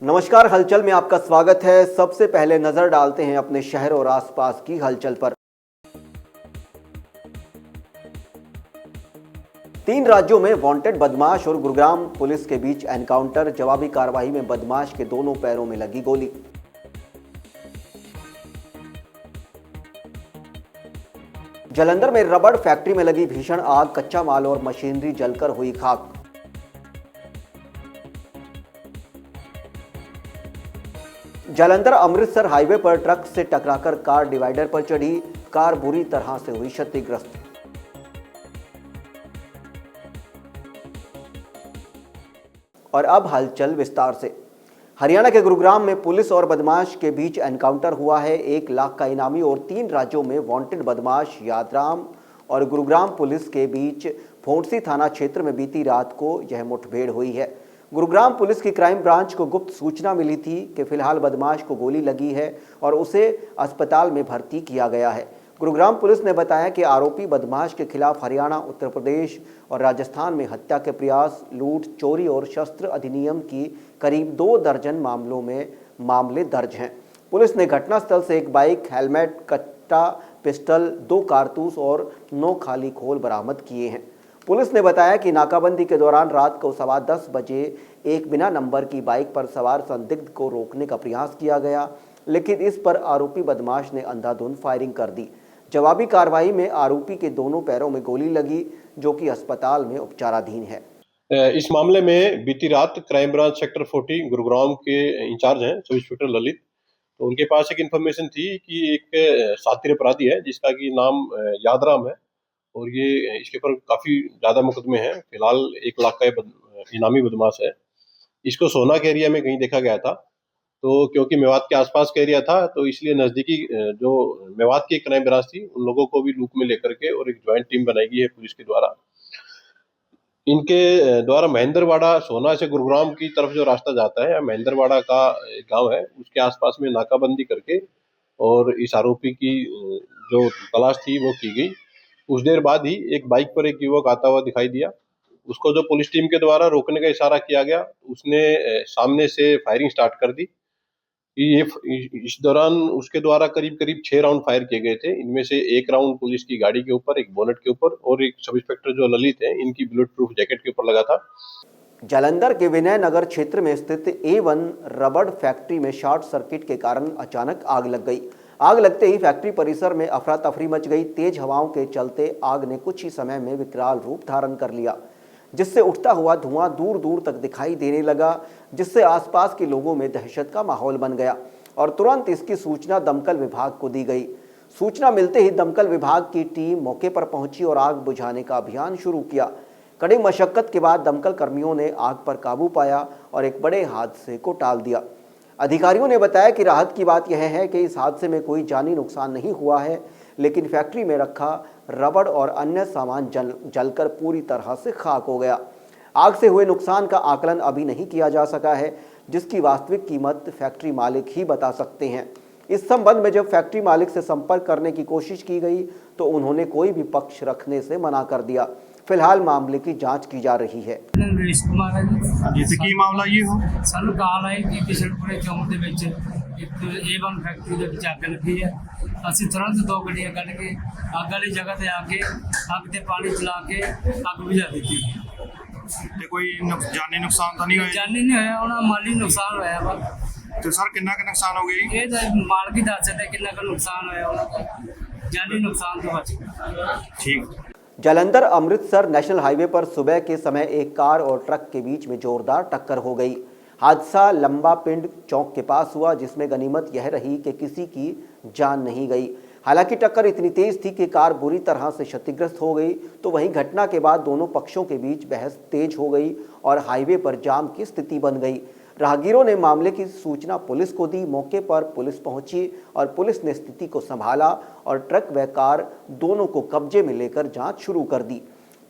नमस्कार, हलचल में आपका स्वागत है। सबसे पहले नजर डालते हैं अपने शहर और आसपास की हलचल पर। 3 राज्यों में वांटेड बदमाश और गुरुग्राम पुलिस के बीच एनकाउंटर। जवाबी कार्रवाई में बदमाश के दोनों पैरों में लगी गोली। जालंधर में रबड़ फैक्ट्री में लगी भीषण आग, कच्चा माल और मशीनरी जलकर हुई खाक। जालंधर अमृतसर हाईवे पर ट्रक से टकराकर कार डिवाइडर पर चढ़ी, कार बुरी तरह से हुई क्षतिग्रस्त। और अब हलचल विस्तार से। हरियाणा के गुरुग्राम में पुलिस और बदमाश के बीच एनकाउंटर हुआ है। 1 लाख का इनामी और 3 राज्यों में वांटेड बदमाश यादराम और गुरुग्राम पुलिस के बीच फोंडसी थाना क्षेत्र में बीती रात को यह मुठभेड़ हुई है। गुरुग्राम पुलिस की क्राइम ब्रांच को गुप्त सूचना मिली थी कि फिलहाल बदमाश को गोली लगी है और उसे अस्पताल में भर्ती किया गया है। गुरुग्राम पुलिस ने बताया कि आरोपी बदमाश के खिलाफ हरियाणा, उत्तर प्रदेश और राजस्थान में हत्या के प्रयास, लूट, चोरी और शस्त्र अधिनियम की करीब 2 दर्जन मामलों में मामले दर्ज हैं। पुलिस ने घटनास्थल से 1 बाइक, हेलमेट, कट्टा, पिस्टल, 2 कारतूस और 9 खाली खोल बरामद किए हैं। पुलिस ने बताया कि नाकाबंदी के दौरान रात को 10:15 बजे एक बिना नंबर की बाइक पर सवार संदिग्ध को रोकने का प्रयास किया गया, लेकिन इस पर आरोपी बदमाश ने अंधाधुंध फायरिंग कर दी। जवाबी कार्रवाई में आरोपी के दोनों पैरों में गोली लगी, जो कि अस्पताल में उपचाराधीन है। इस मामले में बीती रात क्राइम ब्रांच सेक्टर 40 गुरुग्राम के इंचार्ज हैं सब इंस्पेक्टर ललित, तो उनके पास एक इन्फॉर्मेशन थी कि एक शातिर अपराधी है जिसका कि नाम यादराम है और ये इसके ऊपर काफी ज्यादा मुकदमे हैं। फिलहाल 1 लाख का इनामी बदमाश है। इसको सोना के एरिया में कहीं देखा गया था, तो क्योंकि मेवात के आसपास का एरिया था तो इसलिए नजदीकी जो मेवात की क्राइम ब्रांच थी उन लोगों को भी लूप में लेकर के और एक ज्वाइंट टीम बनाई गई है पुलिस के द्वारा। इनके द्वारा महेंद्रवाड़ा, सोना से गुरुग्राम की तरफ जो रास्ता जाता है, महेंद्रवाड़ा का एक गांव है, उसके आसपास में नाकाबंदी करके और इस आरोपी की जो तलाश थी वो की गई। कुछ देर बाद ही एक बाइक पर एक युवक आता हुआ दिखाई दिया। उसको जो पुलिस टीम के द्वारा रोकने का इशारा किया गया, उसने सामने से फायरिंग स्टार्ट कर दी। ये इस दौरान उसके द्वारा करीब करीब 6 राउंड फायर किए गए थे। इनमें से 1 राउंड पुलिस की गाड़ी के ऊपर, एक बोनेट के ऊपर और एक सब इंस्पेक्टर जो ललित है इनकी बुलेट प्रूफ जैकेट के ऊपर लगा था। जालंधर के विनय नगर क्षेत्र में स्थित A1 रबड़ फैक्ट्री में शॉर्ट सर्किट के कारण अचानक आग लग गई। आग लगते ही फैक्ट्री परिसर में अफरा तफरी मच गई। तेज हवाओं के चलते आग ने कुछ ही समय में विकराल रूप धारण कर लिया, जिससे उठता हुआ धुआं दूर दूर तक दिखाई देने लगा, जिससे आसपास के लोगों में दहशत का माहौल बन गया और तुरंत इसकी सूचना दमकल विभाग को दी गई। सूचना मिलते ही दमकल विभाग की टीम मौके पर पहुंची और आग बुझाने का अभियान शुरू किया। कड़ी मशक्कत के बाद दमकल कर्मियों ने आग पर काबू पाया और एक बड़े हादसे को टाल दिया। अधिकारियों ने बताया कि राहत की बात यह है कि इस हादसे में कोई जानी नुकसान नहीं हुआ है, लेकिन फैक्ट्री में रखा रबड़ और अन्य सामान जलकर पूरी तरह से खाक हो गया। आग से हुए नुकसान का आकलन अभी नहीं किया जा सका है, जिसकी वास्तविक कीमत फैक्ट्री मालिक ही बता सकते हैं। इस संबंध में जब फैक्ट्री मालिक से संपर्क करने की कोशिश की गई तो उन्होंने कोई भी पक्ष रखने से मना कर दिया। फिलहाल मामले की जांच की जा रही है। ਨਰੇਸ਼ ਕੁਮਾਰ ਹੈ ਜੀ। ਤੇ ਕੀ ਮਾਮਲਾ ਜੀ ਉਹ? ਸਾਨੂੰ ਕਾਲ ਆਈ ਕਿ ਕਿਸ਼ਨਪੁਰੇ ਚੌਂਕ ਦੇ ਵਿੱਚ ਇੱਕ A1 ਫੈਕਟਰੀ ਦੇ ਵਿੱਚ ਅੱਗ ਲੱਗੀ ਹੈ। ਅਸੀਂ ਤੁਰੰਤ 2 ਗੱਡੀਆਂ ਕੱਢ ਕੇ ਅੱਗ ਵਾਲੀ ਜਗ੍ਹਾ ਤੇ ਆ ਕੇ ਅੱਗ ਤੇ ਪਾਣੀ ਚਲਾ ਕੇ ਅੱਗ ਬੁਝਾ ਦਿੱਤੀ। ਤੇ ਕੋਈ ਜਾਨੀ ਨੁਕਸਾਨ ਤਾਂ ਨਹੀਂ ਹੋਇਆ? ਜਾਨੀ ਨਹੀਂ ਹੋਇਆ, ਉਹਨਾਂ ਮਾਲੀ ਨੁਕਸਾਨ ਹੋਇਆ ਵਾ। ਤੇ ਸਰ ਕਿੰਨਾ ਕੁ ਨੁਕਸਾਨ ਹੋ ਗਿਆ ਜੀ? ਇਹ ਤਾਂ ਮਾਲਕ ਹੀ ਦੱਸ ਸਕਦੇ ਕਿੰਨਾ ਕੁ ਨੁਕਸਾਨ ਹੋਇਆ ਉਹਨਾਂ ਦਾ। ਜਾਨੀ नुकसान तो बच गया। ठीक। जालंधर अमृतसर नेशनल हाईवे पर सुबह के समय एक कार और ट्रक के बीच में जोरदार टक्कर हो गई। हादसा लंबा पिंड चौक के पास हुआ, जिसमें गनीमत यह रही कि किसी की जान नहीं गई। हालांकि टक्कर इतनी तेज थी कि कार बुरी तरह से क्षतिग्रस्त हो गई। तो वहीं घटना के बाद दोनों पक्षों के बीच बहस तेज हो गई और हाईवे पर जाम की स्थिति बन गई। राहगीरों ने मामले की सूचना पुलिस को दी। मौके पर पुलिस पहुंची और पुलिस ने स्थिति को संभाला और ट्रक व कार दोनों को कब्जे में लेकर जांच शुरू कर दी।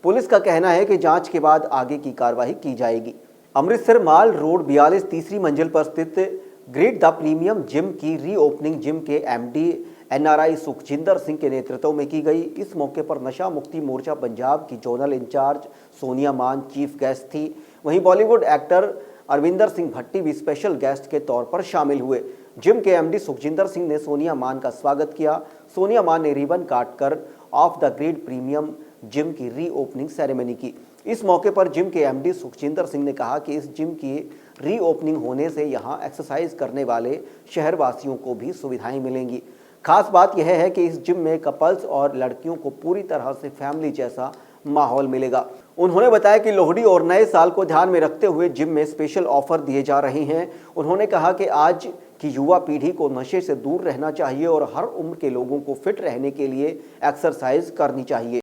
पुलिस का कहना है कि जांच के बाद आगे की कार्रवाई की जाएगी। अमृतसर माल रोड 42 तीसरी मंजिल पर स्थित ग्रेट द प्रीमियम जिम की रीओपनिंग जिम के MD NRI सुखजिंदर सिंह के नेतृत्व में की गई। इस मौके पर नशा मुक्ति मोर्चा पंजाब की जोनल इंचार्ज सोनिया मान चीफ गेस्ट थी। वहीं बॉलीवुड एक्टर अरविंदर सिंह भट्टी भी स्पेशल गेस्ट के तौर पर शामिल हुए। जिम के एमडी सुखजिंदर सिंह ने सोनिया मान का स्वागत किया। सोनिया मान ने रिबन काटकर of the grid premium gym की रीओपनिंग सेरेमनी की। इस मौके पर जिम के एमडी सुखजिंदर सिंह ने कहा कि इस जिम की रीओपनिंग होने से यहां एक्सरसाइज करने वाले शहरवासियों को भी सुविधाएं मिलेंगी। खास बात यह है कि इस जिम में कपल्स और लड़कियों को पूरी तरह से फैमिली जैसा माहौल मिलेगा। उन्होंने बताया कि लोहड़ी और नए साल को ध्यान में रखते हुए जिम में स्पेशल ऑफर दिए जा रहे हैं। उन्होंने कहा कि आज की युवा पीढ़ी को नशे से दूर रहना चाहिए और हर उम्र के लोगों को फिट रहने के लिए एक्सरसाइज करनी चाहिए।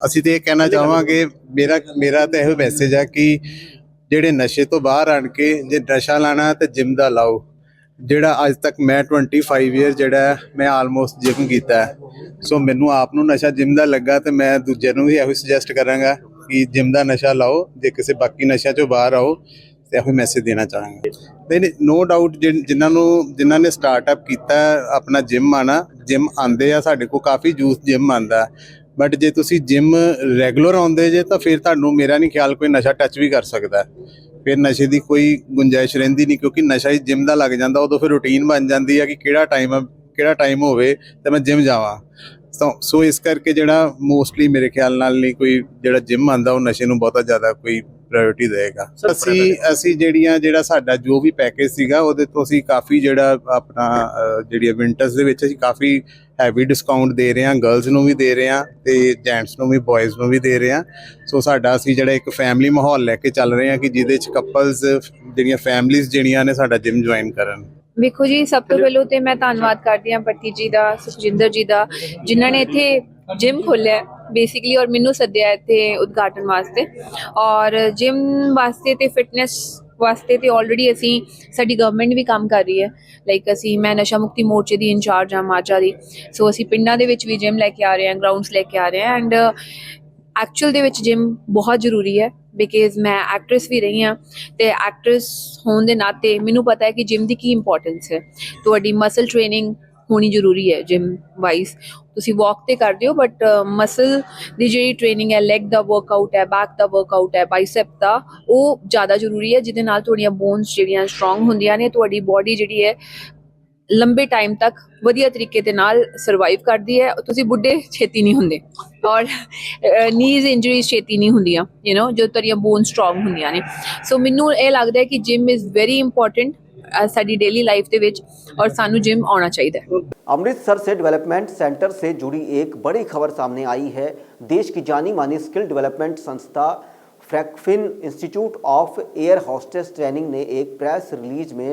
ਅਸੀਂ ਤੇ ਇਹ ਕਹਿਣਾ ਚਾਹਾਂਗੇ ਮੇਰਾ ਤਾਂ ਇਹੋ ਮੈਸੇਜ ਹੈ ਕਿ ਜਿਹੜੇ ਨਸ਼ੇ ਤੋਂ ਬਾਹਰ ਆਣ ਕੇ ਜੇ ਨਸ਼ਾ ਲਾਣਾ ਤੇ ਜਿਮ ਦਾ ਲਾਓ। ਜਿਹੜਾ ਅੱਜ ਤੱਕ ਮੈਂ 25 ਇਅਰ ਜਿਹੜਾ ਮੈਂ ਆਲਮੋਸਟ ਜਿਮ ਕੀਤਾ ਸੋ ਮੈਨੂੰ ਆਪ ਨੂੰ ਨਸ਼ਾ ਜਿਮ ਦਾ ਲੱਗਾ ਤੇ ਮੈਂ ਦੂਜਿਆਂ ਨੂੰ ਵੀ ਇਹੋ ਸੁਜੈਸਟ ਕਰਾਂਗਾ ਕਿ ਜਿਮ ਦਾ ਨਸ਼ਾ ਲਾਓ। ਜੇ ਕਿਸੇ ਬਾਕੀ ਨਸ਼ਿਆਂ ਚੋਂ ਬਾਹਰ ਆਓ ਤੇ ਇਹੋ ਮੈਸੇਜ ਦੇਣਾ ਚਾਹਾਂਗੇ। ਨਹੀਂ ਨੋ ਡਾਊਟ ਜਿਨ੍ਹਾਂ ਨੇ ਸਟਾਰਟਅਪ ਕੀਤਾ ਆਪਣਾ ਜਿਮ ਆਣਾ ਜਿਮ ਆਉਂਦੇ ਆ ਸਾਡੇ ਕੋਲ ਕਾਫੀ ਜੂਸ ਜਿਮ ਆਉਂਦਾ ਬਟ ਜੇ ਤੁਸੀਂ ਜਿਮ ਰੈਗੂਲਰ ਆਉਂਦੇ ਜੇ ਤਾਂ ਫਿਰ ਤੁਹਾਨੂੰ ਮੇਰਾ ਨਹੀਂ ਖਿਆਲ ਕੋਈ ਨਸ਼ਾ ਟੱਚ ਵੀ ਕਰ ਸਕਦਾ। ਫਿਰ ਨਸ਼ੇ ਦੀ ਕੋਈ ਗੁੰਜਾਇਸ਼ ਰਹਿੰਦੀ ਨਹੀਂ ਕਿਉਂਕਿ ਨਸ਼ਾ ਹੀ ਜਿਮ ਦਾ ਲੱਗ ਜਾਂਦਾ ਉਦੋਂ ਫਿਰ ਰੂਟੀਨ ਬਣ ਜਾਂਦੀ ਹੈ ਕਿ ਕਿਹੜਾ ਟਾਈਮ ਹੋਵੇ ਤੇ ਮੈਂ ਜਿਮ ਜਾਵਾਂ। ਸੋ ਇਸ ਕਰਕੇ ਜਿਹੜਾ ਮੋਸਟਲੀ ਮੇਰੇ ਖਿਆਲ ਨਾਲ ਨਹੀਂ ਕੋਈ ਜਿਹੜਾ ਜਿਮ ਆਉਂਦਾ ਉਹ ਨਸ਼ੇ ਨੂੰ ਬਹੁਤਾ ਜ਼ਿਆਦਾ ਕੋਈ ਪ੍ਰਾਇੋਰਟੀ ਦੇਗਾ। ਅਸੀਂ ਜਿਹੜਾ ਸਾਡਾ ਜੋ ਵੀ ਪੈਕੇਜ ਸੀਗਾ ਉਹਦੇ ਤੋਂ ਅਸੀਂ ਕਾਫੀ ਜਿਹੜਾ ਆਪਣਾ ਜਿਹੜੀ ਵਿੰਟਰਸ ਦੇ ਵਿੱਚ ਅਸੀਂ ਕਾਫੀ ਹੈਵੀ ਡਿਸਕਾਊਂਟ ਦੇ ਰਹੇ ਹਾਂ। ਗਰਲਸ ਨੂੰ ਵੀ ਦੇ ਰਹੇ ਹਾਂ ਤੇ ਜੈਂਟਸ ਨੂੰ ਵੀ ਬॉयਜ਼ ਨੂੰ ਵੀ ਦੇ ਰਹੇ ਹਾਂ। ਸੋ ਸਾਡਾ ਅਸੀਂ ਜਿਹੜਾ ਇੱਕ ਫੈਮਿਲੀ ਮਾਹੌਲ ਲੈ ਕੇ ਚੱਲ ਰਹੇ ਹਾਂ ਕਿ ਜਿਹਦੇ 'ਚ ਕਪਲਸ ਜਿਹੜੀਆਂ ਫੈਮਲੀਜ਼ ਜਿਹੜੀਆਂ ਨੇ ਸਾਡਾ ਜਿਮ ਜੁਆਇਨ ਕਰਨ। ਵੇਖੋ ਜੀ, ਸਭ ਤੋਂ ਪਹਿਲਾਂ ਤੇ ਮੈਂ ਧੰਨਵਾਦ ਕਰਦੀ ਹਾਂ ਭੱਟੀ ਜੀ ਦਾ, ਸੁਖਜਿੰਦਰ ਜੀ ਦਾ, ਜਿਨ੍ਹਾਂ ਨੇ ਇੱਥੇ ਜਿਮ ਖੋਲ੍ਹਿਆ ਬੇਸਿਕਲੀ ਔਰ ਮੈਨੂੰ ਸੱਦਿਆ ਇੱਥੇ ਉਦਘਾਟਨ ਵਾਸਤੇ। ਔਰ ਜਿਮ ਵਾਸਤੇ ਤੇ ਫਿਟਨੈਸ ਵਾਸਤੇ ਤੇ ਆਲਰੇਡੀ ਸਾਡੀ ਗਵਰਨਮੈਂਟ ਵੀ ਕੰਮ ਕਰ ਰਹੀ ਹੈ। ਲਾਈਕ ਮੈਂ ਨਸ਼ਾ ਮੁਕਤੀ ਮੋਰਚੇ ਦੀ ਇੰਚਾਰਜ ਹਾਂ ਮਾਝਾ ਦੀ। ਸੋ ਅਸੀਂ ਪਿੰਡਾਂ ਦੇ ਵਿੱਚ ਵੀ ਜਿਮ ਲੈ ਕੇ ਆ ਰਹੇ ਹਾਂ, ਗਰਾਊਂਡਸ ਲੈ ਕੇ ਆ ਰਹੇ ਹਾਂ। ਐਂਡ ਐਕਚੁਅਲ ਦੇ ਵਿੱਚ ਜਿਮ ਬਹੁਤ ਜ਼ਰੂਰੀ ਹੈ ਬਿਕਾਜ਼ ਮੈਂ ਐਕਟਰੈਸ ਵੀ ਰਹੀ ਹਾਂ ਤੇ ਐਕਟਰੈਸ ਹੋਣ ਦੇ ਨਾਤੇ ਮੈਨੂੰ ਪਤਾ ਹੈ ਕਿ ਜਿਮ ਦੀ ਕੀ ਇੰਪੋਰਟੈਂਸ ਹੈ। ਤੁਹਾਡੀ ਮਸਲ ਟ੍ਰੇਨਿੰਗ ਹੋਣੀ ਜ਼ਰੂਰੀ ਹੈ ਜਿਮ ਵਾਈਜ਼। ਤੁਸੀਂ ਵਾਕ ਤੇ ਕਰਦੇ ਹੋ ਬਟ ਮਸਲ ਦੀ ਜਿਹੜੀ ਟ੍ਰੇਨਿੰਗ ਹੈ, ਲੈਗ ਦਾ ਵਰਕਆਊਟ ਹੈ, ਬੈਕ ਦਾ ਵਰਕਆਊਟ ਹੈ, ਬਾਈਸੈਪ ਦਾ, ਉਹ ਜ਼ਿਆਦਾ ਜ਼ਰੂਰੀ ਹੈ ਜਿਹਦੇ ਨਾਲ ਤੁਹਾਡੀਆਂ ਬੋਨਸ ਜਿਹੜੀਆਂ ਸਟਰੋਂਗ ਹੁੰਦੀਆਂ ਨੇ। ਤੁਹਾਡੀ ਬੋਡੀ ਜਿਹੜੀ ਹੈ ਲੰਬੇ ਟਾਈਮ ਤੱਕ ਵਧੀਆ ਤਰੀਕੇ ਦੇ ਨਾਲ ਸਰਵਾਈਵ ਕਰਦੀ ਹੈ। ਤੁਸੀਂ ਬੁੱਢੇ ਛੇਤੀ ਨਹੀਂ ਹੁੰਦੇ ਔਰ ਨੀਜ਼ ਇੰਜਰੀਜ਼ ਛੇਤੀ ਨਹੀਂ ਹੁੰਦੀਆਂ ਜਦੋਂ ਤੁਹਾਡੀਆਂ ਬੋਨ ਸਟਰੋਂਗ ਹੁੰਦੀਆਂ ਨੇ। ਸੋ ਮੈਨੂੰ ਇਹ ਲੱਗਦਾ ਹੈ ਕਿ ਜਿਮ ਇਜ਼ ਵੈਰੀ ਇੰਪੋਰਟੈਂਟ ਸਾਡੀ डेली लाइफ ਦੇ ਵਿੱਚ और सानू जिम आना चाहिए। अमृतसर से डेवलपमेंट सेंटर से जुड़ी एक बड़ी खबर सामने आई है। देश की जानी मानी स्किल डेवलपमेंट संस्था Frankfinn institute of air hostess training ने एक प्रेस रिलीज में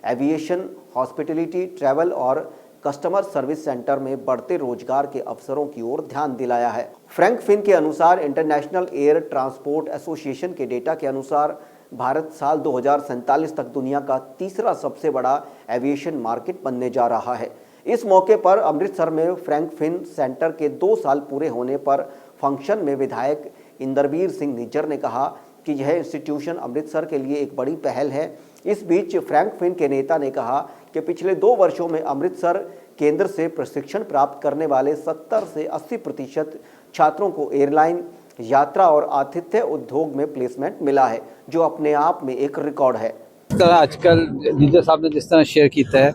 एविएशन, हॉस्पिटैलिटी, ट्रैवल और कस्टमर सर्विस सेंटर में बढ़ते रोजगार के अवसरों की ओर ध्यान दिलाया है। फ्रैंकफिन के अनुसार इंटरनेशनल एयर ट्रांसपोर्ट एसोसिएशन के डेटा के अनुसार भारत साल 2047 तक दुनिया का तीसरा सबसे बड़ा एविएशन मार्केट बनने जा रहा है। इस मौके पर अमृतसर में फ्रैंकफिन सेंटर के 2 साल पूरे होने पर फंक्शन में विधायक इंदरवीर सिंह निज्जर ने कहा कि यह इंस्टीट्यूशन अमृतसर के लिए एक बड़ी पहल है। इस बीच फ्रैंकफिन के नेता ने कहा कि पिछले 2 वर्षों में अमृतसर केंद्र से प्रशिक्षण प्राप्त करने वाले 70 से 80% छात्रों को एयरलाइन, यात्रा और आतिथ्य उद्योग में प्लेसमेंट मिला है, जो अपने आप में एक रिकॉर्ड है। आजकल लीडर साहब ने जिस तरह शेयर किया है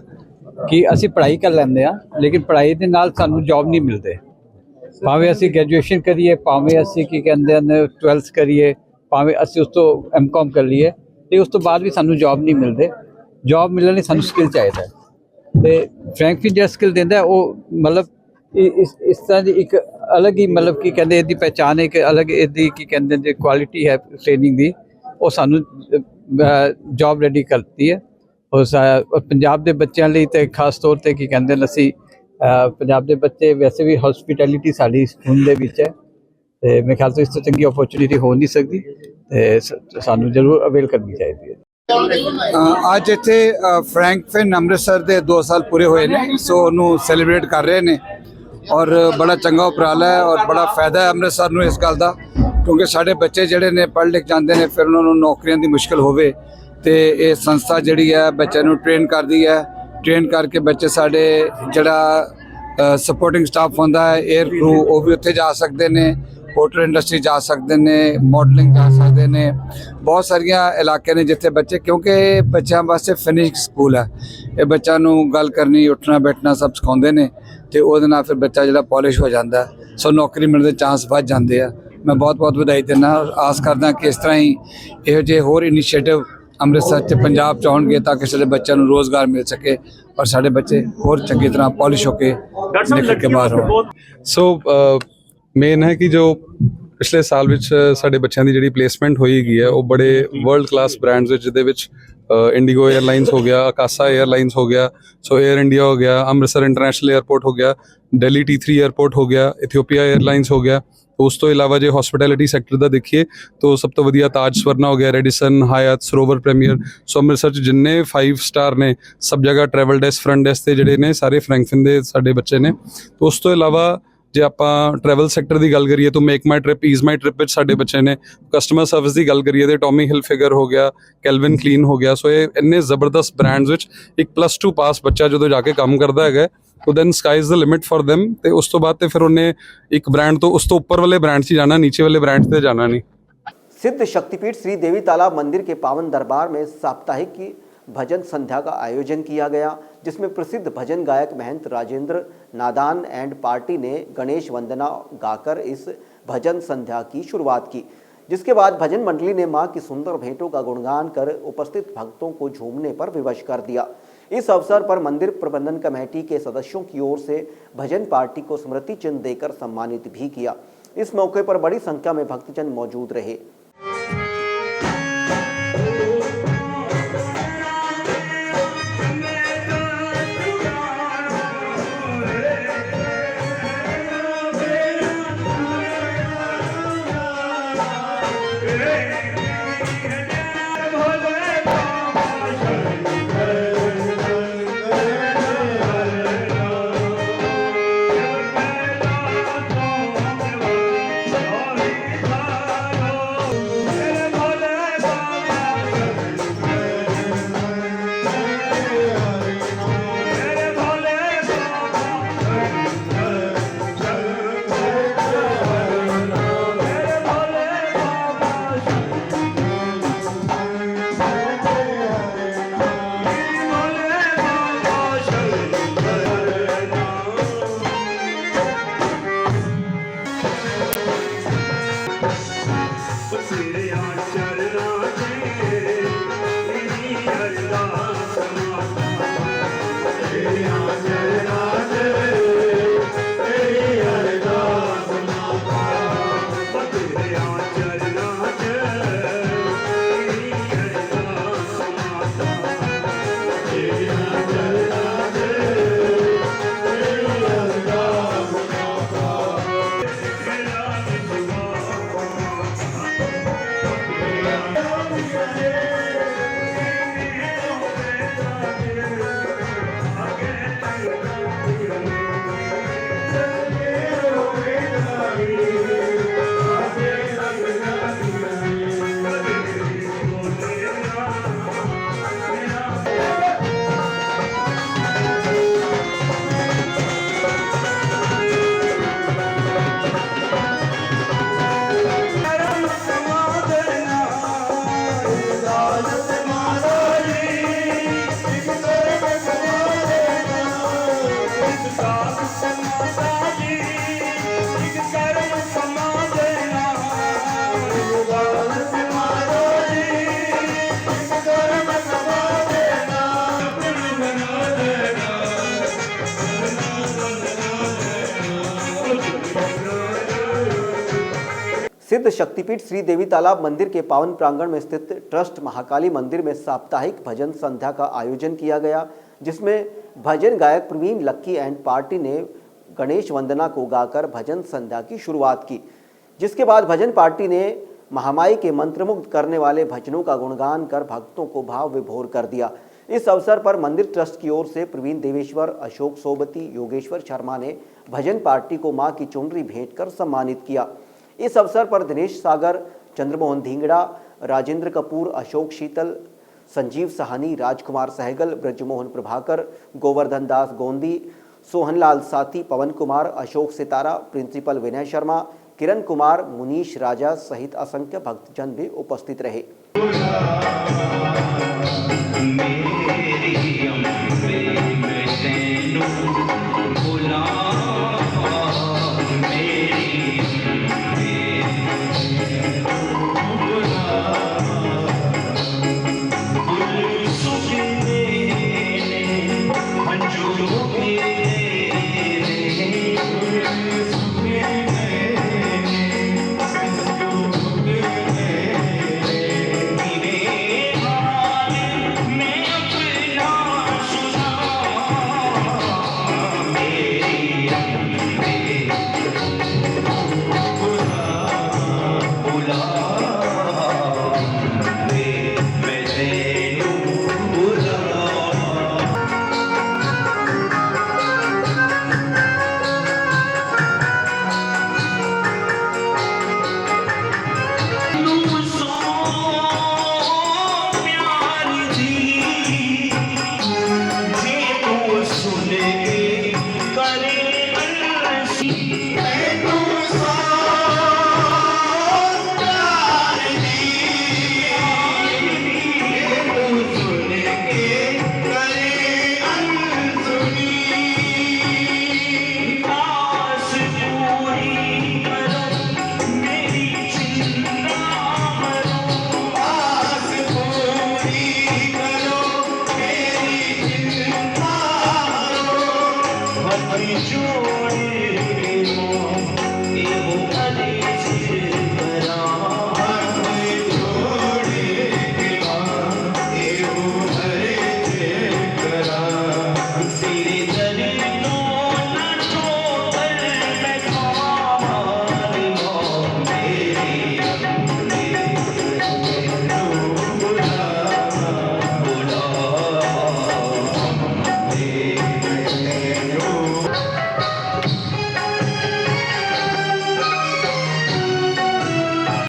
कि असी पढ़ाई कर लेंगे लेकिन पढ़ाई के नाल सानू जॉब नहीं मिलते। भावें असी ग्रेजुएशन करिए, भावें असी की कहते हैं 12th करिए, भावें असी उस तो M.Com कर लीए तो उस तो बाद भी सानू जॉब नहीं मिलते। जॉब मिलने सानू स्किल चाहिए तो फ्रैंकफिन जो स्किल देंदा वो मतलब इस तरह की एक अलग ही मतलब की कहते इसकी पहचान एक अलग इसकी की कहते जो क्वालिटी है ट्रेनिंग की वो सानू जॉब रेडी करती है। और पंजाब के बच्चों लिए तो खास तौर पर की कहते असी पंजाब के बच्चे वैसे भी हॉस्पिटैलिटी साड़ी स्कूल के विच है तो मेरे ख्याल से इस तो चंगी अपॉर्चुनिटी हो नहीं सकती तो सानू जरूर अवेल करनी चाहिए। ਅੱਜ ਇੱਥੇ ਫਰੈਂਕਫਿਨ ਅੰਮ੍ਰਿਤਸਰ ਦੇ 2 ਸਾਲ ਪੂਰੇ ਹੋਏ ਨੇ ਸੋ ਉਹਨੂੰ ਸੈਲੀਬ੍ਰੇਟ ਕਰ ਰਹੇ ਨੇ ਔਰ ਬੜਾ ਚੰਗਾ ਉਪਰਾਲਾ ਹੈ ਔਰ ਬੜਾ ਫਾਇਦਾ ਹੈ ਅੰਮ੍ਰਿਤਸਰ ਨੂੰ ਇਸ ਗੱਲ ਦਾ ਕਿਉਂਕਿ ਸਾਡੇ ਬੱਚੇ ਜਿਹੜੇ ਨੇ ਪੜ੍ਹ ਲਿਖ ਜਾਂਦੇ ਨੇ ਫਿਰ ਉਹਨਾਂ ਨੂੰ ਨੌਕਰੀਆਂ ਦੀ ਮੁਸ਼ਕਲ ਹੋਵੇ ਤੇ ਇਹ ਸੰਸਥਾ ਜਿਹੜੀ ਹੈ ਬੱਚਿਆਂ ਨੂੰ ਟ੍ਰੇਨ ਕਰਦੀ ਹੈ। ਟ੍ਰੇਨ ਕਰਕੇ ਬੱਚੇ ਸਾਡੇ ਜਿਹੜਾ ਸਪੋਰਟਿੰਗ ਸਟਾਫ ਹੁੰਦਾ ਹੈ ਏਅਰ ਕਰੂ ਉਹ ਵੀ ਉੱਥੇ ਜਾ ਸਕਦੇ ਨੇ ਹੋਟਲ ਇੰਡਸਟਰੀ ਜਾ ਸਕਦੇ ਨੇ, ਮਾਡਲਿੰਗ ਜਾ ਸਕਦੇ ਨੇ। ਬਹੁਤ ਸਾਰੀਆਂ ਇਲਾਕੇ ਨੇ ਜਿੱਥੇ ਬੱਚੇ, ਕਿਉਂਕਿ ਇਹ ਬੱਚਿਆਂ ਵਾਸਤੇ ਫਿਨਿਸ਼ ਸਕੂਲ ਹੈ, ਇਹ ਬੱਚਿਆਂ ਨੂੰ ਗੱਲ ਕਰਨੀ, ਉੱਠਣਾ ਬੈਠਣਾ ਸਭ ਸਿਖਾਉਂਦੇ ਨੇ ਤੇ ਉਹਦੇ ਨਾਲ ਫਿਰ ਬੱਚਾ ਜਿਹੜਾ ਪੋਲਿਸ਼ ਹੋ ਜਾਂਦਾ, ਸੋ ਨੌਕਰੀ ਮਿਲਣ ਦੇ ਚਾਂਸ ਵੱਧ ਜਾਂਦੇ ਆ। ਮੈਂ ਬਹੁਤ ਵਧਾਈ ਦਿੰਦਾ, ਆਸ ਕਰਦਾ ਕਿ ਇਸ ਤਰ੍ਹਾਂ ਹੀ ਇਹੋ ਜਿਹੇ ਹੋਰ ਇਨੀਸ਼ੀਏਟਿਵ ਅੰਮ੍ਰਿਤਸਰ ਤੇ ਪੰਜਾਬ 'ਚ ਆਉਣਗੇ ਤਾਂ ਕਿ ਸਾਡੇ ਬੱਚਿਆਂ ਨੂੰ ਰੋਜ਼ਗਾਰ ਮਿਲ ਸਕੇ ਔਰ ਸਾਡੇ ਬੱਚੇ ਹੋਰ ਚੰਗੀ ਤਰ੍ਹਾਂ ਪੋਲਿਸ਼ ਹੋ ਕੇ ਨਿਕਲ ਕੇ ਬਾਹਰ ਹੋਣ। ਸੋ ਮੇਨ ਹੈ ਕਿ ਜੋ ਪਿਛਲੇ ਸਾਲ ਵਿੱਚ ਸਾਡੇ ਬੱਚਿਆਂ ਦੀ ਜਿਹੜੀ ਪਲੇਸਮੈਂਟ ਹੋਈ ਗਈ ਹੈ ਉਹ ਬੜੇ ਵਰਲਡ ਕਲਾਸ ਬ੍ਰਾਂਡਸ ਵਿੱਚ, ਜਿਹਦੇ ਵਿੱਚ ਇੰਡੀਗੋ 에ਅਰਲਾਈਨਸ ਹੋ ਗਿਆ, ਅਕਾਸਾ 에ਅਰਲਾਈਨਸ ਹੋ ਗਿਆ, ਸੋ 에ਅਰ ਇੰਡੀਆ ਹੋ ਗਿਆ, ਅੰਮ੍ਰਿਤਸਰ ਇੰਟਰਨੈਸ਼ਨਲ 에ਅਰਪੋਰਟ ਹੋ ਗਿਆ, ਦਿੱਲੀ T3 에ਅਰਪੋਰਟ ਹੋ ਗਿਆ, ਇਥੀਓਪੀਆ 에ਅਰਲਾਈਨਸ ਹੋ ਗਿਆ। ਉਸ ਤੋਂ ਇਲਾਵਾ ਜੇ ਹਸਪਿਟੈਲਿਟੀ ਸੈਕਟਰ ਦਾ ਦੇਖੀਏ ਤਾਂ ਸਭ ਤੋਂ ਵਧੀਆ ਤਾਜ ਸਵਰਨਾ ਹੋ ਗਿਆ, ਰੈਡੀਸਨ, ਹਾਇਤ, ਸਰੋਵਰ ਪ੍ਰੀਮੀਅਰ। ਸੋ ਅੰਮ੍ਰਿਤਸਰ 'ਚ ਜਿੰਨੇ 5 ਸਟਾਰ ਨੇ ਸਭ ਜਗ੍ਹਾ ਟਰੈਵਲ ਡੈਸਕ, ਫਰੰਟ ਡੈਸਕ ਤੇ ਜਿਹੜੇ ਨੇ ਸਾਰੇ ਫਰੈਂਕਫਿਨ ਦੇ ਸਾਡੇ ਬੱਚੇ ਨੇ। ਉਸ ਤੋਂ ਇਲਾਵਾ ਜੇ ਆਪਾਂ ਟਰੈਵਲ ਸੈਕਟਰ ਦੀ ਗੱਲ ਕਰੀਏ ਤਾਂ ਮੇਕ ਮਾਈ ਟ੍ਰਿਪ, ਈਜ਼ ਮਾਈ ਟ੍ਰਿਪ ਵਿੱਚ ਸਾਡੇ ਬੱਚੇ ਨੇ। ਕਸਟਮਰ ਸਰਵਿਸ ਦੀ ਗੱਲ ਕਰੀਏ ਤਾਂ ਟੋਮੀ ਹਿਲਫਿਗਰ ਹੋ ਗਿਆ, ਕੈਲਵਿਨ ਕਲੀਨ ਹੋ ਗਿਆ। ਸੋ ਇਹ ਇੰਨੇ ਜ਼ਬਰਦਸਤ ਬ੍ਰਾਂਡਸ ਵਿੱਚ ਇੱਕ +2 ਪਾਸ ਬੱਚਾ ਜਦੋਂ ਜਾ ਕੇ ਕੰਮ ਕਰਦਾ ਹੈਗਾ तो then sky is the limit for them। ਤੇ ਉਸ ਤੋਂ ਬਾਅਦ ਤੇ ਫਿਰ ਉਹਨੇ ਇੱਕ ਬ੍ਰਾਂਡ ਤੋਂ ਉਸ ਤੋਂ ਉੱਪਰ ਵਾਲੇ ਬ੍ਰਾਂਡ 'ਚ ਜਾਣਾ, नीचे वाले ब्रांड से जाना नहीं। सिद्ध शक्तिपीठ श्री देवी तालाब मंदिर के पावन दरबार में साप्ताहिक की भजन संध्या का आयोजन किया गया, जिसमें प्रसिद्ध भजन गायक महंत राजेंद्र नादान एंड पार्टी ने गणेश वंदना गाकर इस भजन संध्या की शुरुआत की, जिसके बाद भजन मंडली ने मां की सुंदर भेंटों का गुणगान कर उपस्थित भक्तों को झूमने पर विवश कर दिया। इस अवसर पर मंदिर प्रबंधन कमेटी के सदस्यों की ओर से भजन पार्टी को स्मृति चिन्ह देकर सम्मानित भी किया। इस मौके पर बड़ी संख्या में भक्तजन मौजूद रहे। सिद्ध शक्तिपीठ श्री देवी तालाब मंदिर के पावन प्रांगण में स्थित ट्रस्ट महाकाली मंदिर में साप्ताहिक भजन संध्या का आयोजन किया गया, जिसमें भजन गायक प्रवीण लक्की एंड पार्टी ने गणेश वंदना को गाकर भजन संध्या की शुरुआत की, जिसके बाद भजन पार्टी ने महामाई के मंत्रमुग्ध करने वाले भजनों का गुणगान कर भक्तों को भाव विभोर कर दिया। इस अवसर पर मंदिर ट्रस्ट की ओर से प्रवीण देवेश्वर, अशोक सोबती, योगेश्वर शर्मा ने भजन पार्टी को मां की चुनरी भेंट कर सम्मानित किया। इस अवसर पर दिनेश सागर, चंद्रमोहन धींगड़ा, राजेंद्र कपूर, अशोक शीतल, संजीव सहानी, राजकुमार सहगल, ब्रजमोहन प्रभाकर, गोवर्धन दास गोंदी, सोहनलाल साथी, पवन कुमार, अशोक सितारा, प्रिंसिपल विनय शर्मा, किरण कुमार, मुनीश राजा सहित असंख्य भक्तजन भी उपस्थित रहे।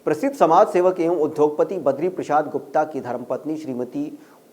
प्रसिद्ध समाज सेवक एवं उद्योगपति बद्री प्रसाद गुप्ता की धर्मपत्नी श्रीमती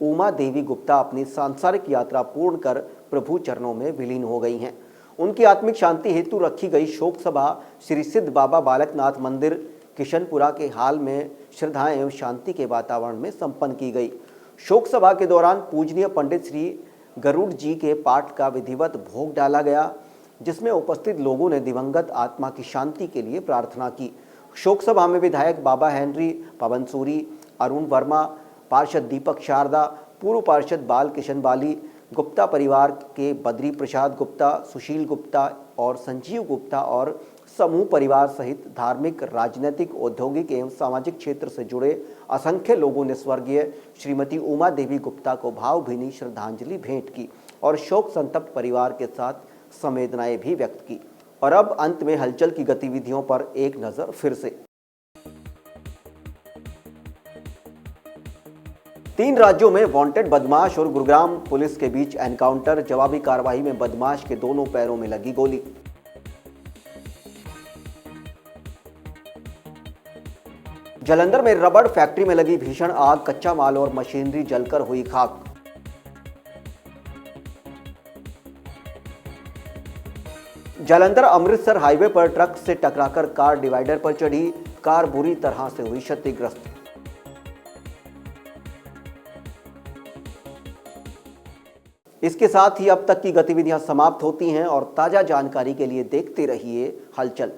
उमा देवी गुप्ता अपनी सांसारिक यात्रा पूर्ण कर प्रभु चरणों में विलीन हो गई हैं। उनकी आत्मिक शांति हेतु रखी गई शोक सभा श्री सिद्ध बाबा बालकनाथ मंदिर किशनपुरा के हाल में श्रद्धा एवं शांति के वातावरण में संपन्न की गई। शोक सभा के दौरान पूजनीय पंडित श्री गरुड़ जी के पाठ का विधिवत भोग डाला गया, जिसमें उपस्थित लोगों ने दिवंगत आत्मा की शांति के लिए प्रार्थना की। शोक सभा में विधायक बाबा हेनरी, पवन सूरी, अरुण वर्मा, पार्षद दीपक शारदा, पूर्व पार्षद बाल किशन बाली, गुप्ता परिवार के बद्री प्रसाद गुप्ता, सुशील गुप्ता और संजीव गुप्ता और समूह परिवार सहित धार्मिक, राजनीतिक, औद्योगिक एवं सामाजिक क्षेत्र से जुड़े असंख्य लोगों ने स्वर्गीय श्रीमती उमा देवी गुप्ता को भावभीनी श्रद्धांजलि भेंट की और शोक संतप्त परिवार के साथ संवेदनाएं भी व्यक्त की। और अब अंत में हलचल की गतिविधियों पर एक नजर फिर से। 3 राज्यों में वांटेड बदमाश और गुरुग्राम पुलिस के बीच एनकाउंटर। जवाबी कार्रवाई में बदमाश के दोनों पैरों में लगी गोली। जालंधर में रबड़ फैक्ट्री में लगी भीषण आग, कच्चा माल और मशीनरी जलकर हुई खाक। जालंधर अमृतसर हाईवे पर ट्रक से टकराकर कार डिवाइडर पर चढ़ी, कार बुरी तरह से हुई क्षतिग्रस्त। इसके साथ ही अब तक की गतिविधियां समाप्त होती हैं और ताजा जानकारी के लिए देखते रहिए हलचल।